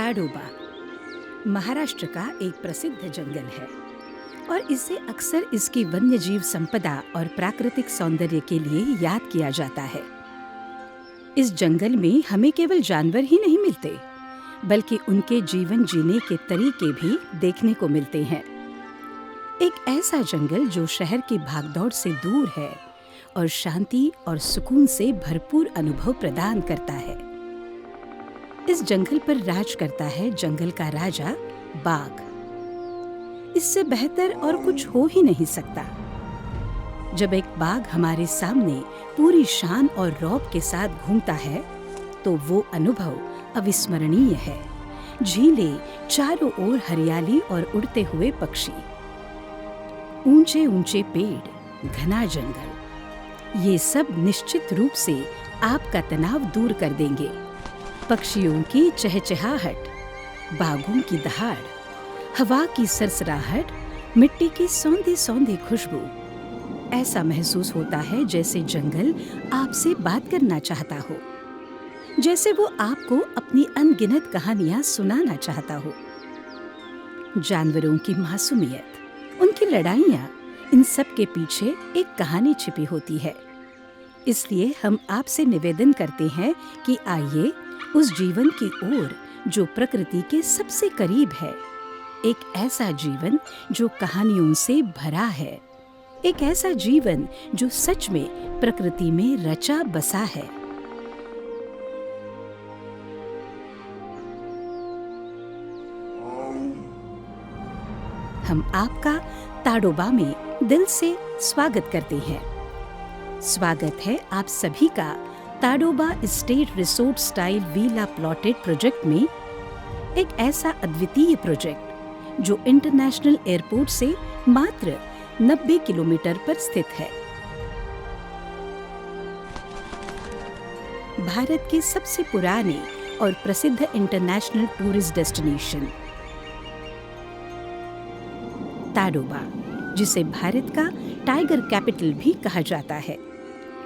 ताडोबा महाराष्ट्र का एक प्रसिद्ध जंगल है और इसे अक्सर इसकी वन्यजीव संपदा और प्राकृतिक सौंदर्य के लिए याद किया जाता है। इस जंगल में हमें केवल जानवर ही नहीं मिलते, बल्कि उनके जीवन जीने के तरीके भी देखने को मिलते हैं। एक ऐसा जंगल जो शहर की भागदौड़ से दूर है और शांति और सुकून से भरपूर अनुभव प्रदान करता है। इस जंगल पर राज करता है जंगल का राजा बाघ। इससे बेहतर और कुछ हो ही नहीं सकता। जब एक बाघ हमारे सामने पूरी शान और रौब के साथ घूमता है तो वो अनुभव अविस्मरणीय है। झीलें, चारों ओर हरियाली और उड़ते हुए पक्षी, ऊंचे ऊंचे पेड़, घना जंगल, ये सब निश्चित रूप से आपका तनाव दूर कर देंगे। पक्षियों की चहचहाहट, बाघों की दहाड़, हवा की सरसराहट, मिट्टी की सौंधी सौंधी खुशबू, ऐसा महसूस होता है जैसे जंगल आपसे बात करना चाहता हो, जैसे वो आपको अपनी अनगिनत कहानियां सुनाना चाहता हो। जानवरों की मासूमियत, उनकी लड़ाइयां, इन सब के पीछे एक कहानी छिपी होती है। इसलिए हम आपसे निवेदन करते हैं कि आइए उस जीवन की ओर जो प्रकृति के सबसे करीब है, एक ऐसा जीवन जो कहानियों से भरा है, एक ऐसा जीवन जो सच में प्रकृति में रचा बसा है। हम आपका ताडोबा में दिल से स्वागत करते हैं। स्वागत है आप सभी का Tadoba state resort style villa plotted project में, एक ऐसा अद्वितीय प्रोजेक्ट जो इंटरनेशनल एयरपोर्ट से मात्र 90 किलोमीटर पर स्थित है। भारत के सबसे पुराने और प्रसिद्ध इंटरनेशनल टूरिस्ट डेस्टिनेशन ताडोबा, जिसे भारत का टाइगर कैपिटल भी कहा जाता है,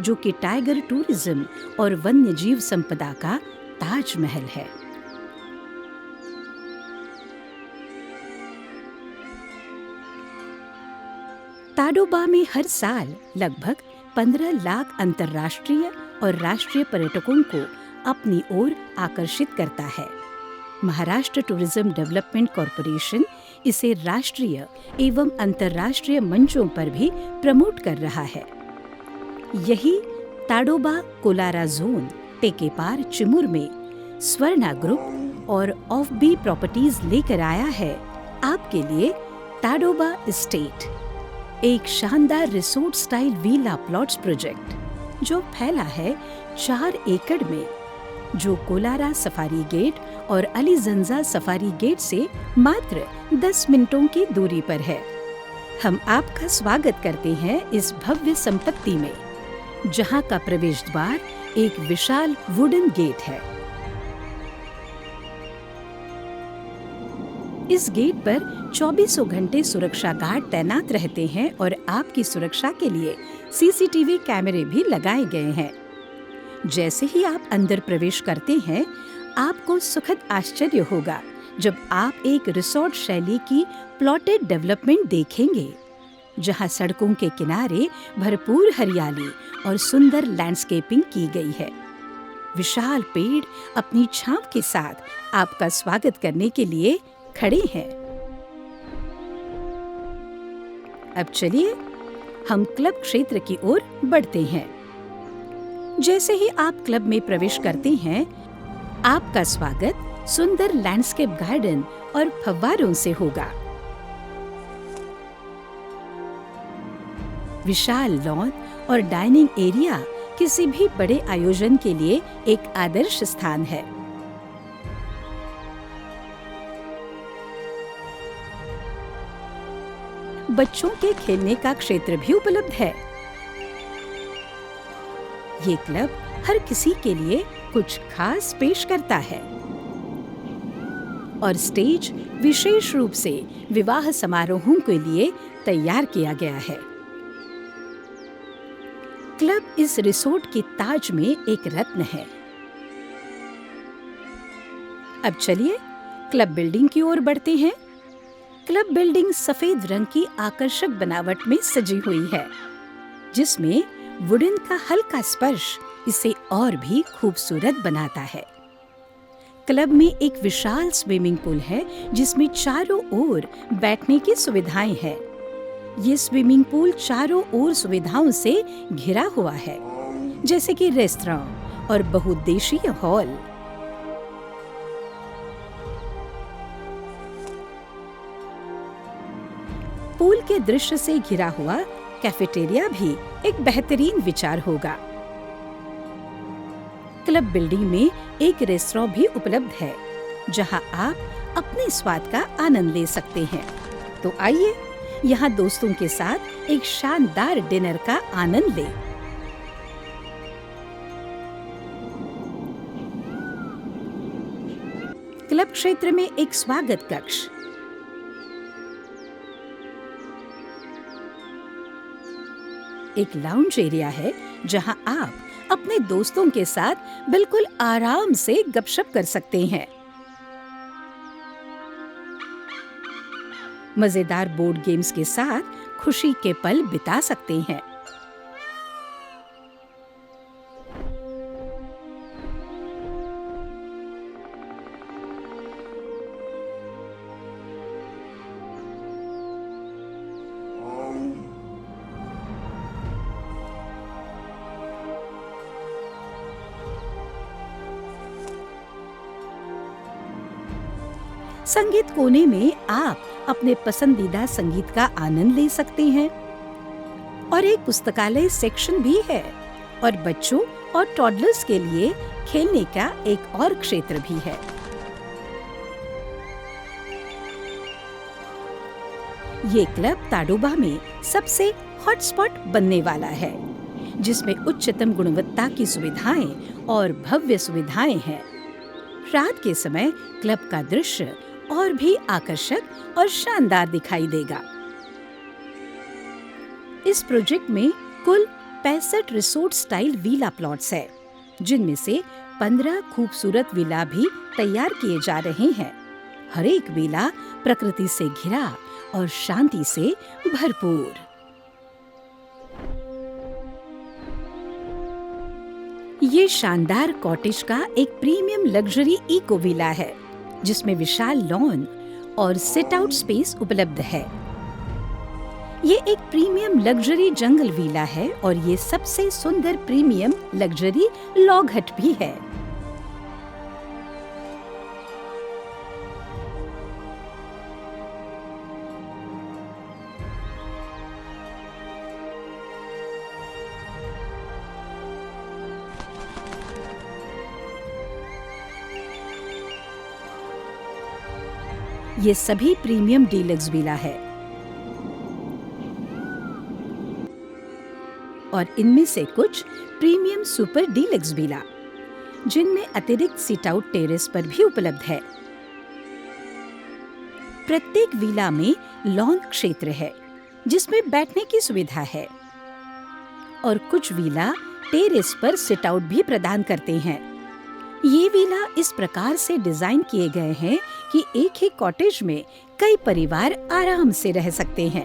जो कि टाइगर टूरिज्म और वन्यजीव संपदा का ताजमहल है। ताडोबा में हर साल लगभग 15 लाख अंतर्राष्ट्रीय और राष्ट्रीय पर्यटकों को अपनी ओर आकर्षित करता है। महाराष्ट्र टूरिज्म डेवलपमेंट कॉरपोरेशन इसे राष्ट्रीय एवं अंतर्राष्ट्रीय मंचों पर भी प्रमोट कर रहा है। यही ताडोबा कोलारा जोन टेकेपार चिमूर में स्वर्णा ग्रुप और ऑफ बी प्रॉपर्टीज लेकर आया है आपके लिए ताडोबा एस्टेट, एक शानदार resort style villa plots project जो फैला है 4 एकड़ में, जो कोलारा सफारी गेट और अलीजंजा सफारी गेट से मात्र 10 मिनटों की दूरी पर है। हम आपका स्वागत करते हैं इस भव्य संपत्ति में, जहां का प्रवेश द्वार एक विशाल वुडन गेट है। इस गेट पर 24 घंटे सुरक्षा गार्ड तैनात रहते हैं और आपकी सुरक्षा के लिए सीसीटीवी कैमरे भी लगाए गए हैं। जैसे ही आप अंदर प्रवेश करते हैं, आपको सुखद आश्चर्य होगा जब आप एक रिसोर्ट शैली की प्लॉटेड डेवलपमेंट देखेंगे, जहां सड़कों के किनारे भरपूर हरियाली और सुंदर लैंडस्केपिंग की गई है। विशाल पेड़ अपनी छांव के साथ आपका स्वागत करने के लिए खड़े हैं। अब चलिए हम क्लब क्षेत्र की ओर बढ़ते हैं। जैसे ही आप क्लब में प्रवेश करते हैं, आपका स्वागत सुंदर लैंडस्केप गार्डन और फव्वारों से होगा। विशाल लॉन और डाइनिंग एरिया किसी भी बड़े आयोजन के लिए एक आदर्श स्थान है। बच्चों के खेलने का क्षेत्र भी उपलब्ध है। ये क्लब हर किसी के लिए कुछ खास पेश करता है और स्टेज विशेष रूप से विवाह समारोहों के लिए तैयार किया गया है। क्लब इस रिसोर्ट के ताज में एक रत्न है। अब चलिए क्लब बिल्डिंग की ओर बढ़ते हैं। क्लब बिल्डिंग सफेद रंग की आकर्षक बनावट में सजी हुई है, जिसमें वुडन का हल्का स्पर्श इसे और भी खूबसूरत बनाता है। क्लब में एक विशाल स्विमिंग पूल है, जिसमें चारों ओर बैठने की सुविधाएं हैं। ये स्विमिंग पूल चारों ओर सुविधाओं से घिरा हुआ है, जैसे कि रेस्तरां और बहुउद्देशीय हॉल। पूल के दृश्य से घिरा हुआ कैफेटेरिया भी एक बेहतरीन विचार होगा। क्लब बिल्डिंग में एक रेस्तरां भी उपलब्ध है, जहां आप अपने स्वाद का आनंद ले सकते हैं। तो आइए यहाँ दोस्तों के साथ एक शानदार डिनर का आनंद लें। क्लब क्षेत्र में एक स्वागत कक्ष, एक लाउंज एरिया है, जहां आप अपने दोस्तों के साथ बिल्कुल आराम से गपशप कर सकते हैं। मजेदार बोर्ड गेम्स के साथ खुशी के पल बिता सकते हैं। संगीत कोने में आप अपने पसंदीदा संगीत का आनंद ले सकते हैं और एक पुस्तकालय सेक्शन भी है, और बच्चों और टॉडलर्स के लिए खेलने का एक और क्षेत्र भी है। ये क्लब ताडोबा में सबसे हॉटस्पॉट बनने वाला है, जिसमें उच्चतम गुणवत्ता की सुविधाएं और भव्य सुविधाएं हैं। रात के समय क्लब का दृश्य और भी आकर्षक और शानदार दिखाई देगा। इस प्रोजेक्ट में कुल 65 रिसोर्ट स्टाइल विला प्लॉट्स है, जिनमें से 15 खूबसूरत विला भी तैयार किए जा रहे हैं। हर एक विला प्रकृति से घिरा और शांति से भरपूर। ये शानदार कॉटेज का एक प्रीमियम लग्जरी इको विला है, जिसमें विशाल लॉन और सिट आउट स्पेस उपलब्ध है। ये एक प्रीमियम लग्जरी जंगल विला है और ये सबसे सुंदर प्रीमियम लग्जरी लॉग हट भी है। ये सभी प्रीमियम डीलक्स विला है और इनमें से कुछ प्रीमियम सुपर डीलक्स विला, जिनमें अतिरिक्त सिट आउट टेरेस पर भी उपलब्ध है। प्रत्येक विला में लॉन क्षेत्र है, जिसमें बैठने की सुविधा है, और कुछ विला टेरेस पर सिट आउट भी प्रदान करते हैं। ये विला इस प्रकार से डिजाइन किए गए हैं कि एक ही कॉटेज में कई परिवार आराम से रह सकते हैं।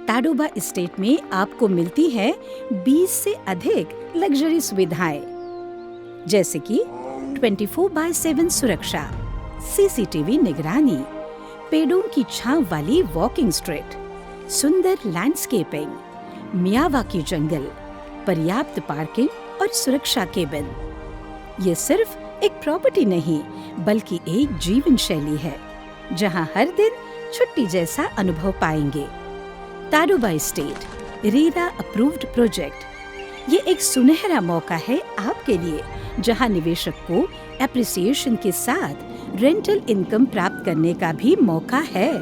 ताडोबा एस्टेट में आपको मिलती है 20 से अधिक लग्जरी सुविधाएं, जैसे कि 24/7 सुरक्षा, सीसीटीवी निगरानी, पेड़ों की छांव वाली वॉकिंग स्ट्रीट, सुंदर लैंडस्केपिंग, मियावाकी जंगल, पर्याप्त पार्किंग और सुरक्षा केबिन। ये सिर्फ एक प्रॉपर्टी नहीं, बल्कि एक जीवन शैली है, जहां हर दिन छुट्टी जैसा अनुभव पाएंगे। Tadoba estate RERA approved project. ये एक सुनहरा मौका है आपके लिए, जहां निवेशक को एप्रिसिएशन के साथ रेंटल इनकम प्राप्त करने का भी मौका है,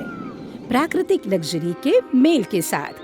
प्राकृतिक लग्जरी के मेल के साथ।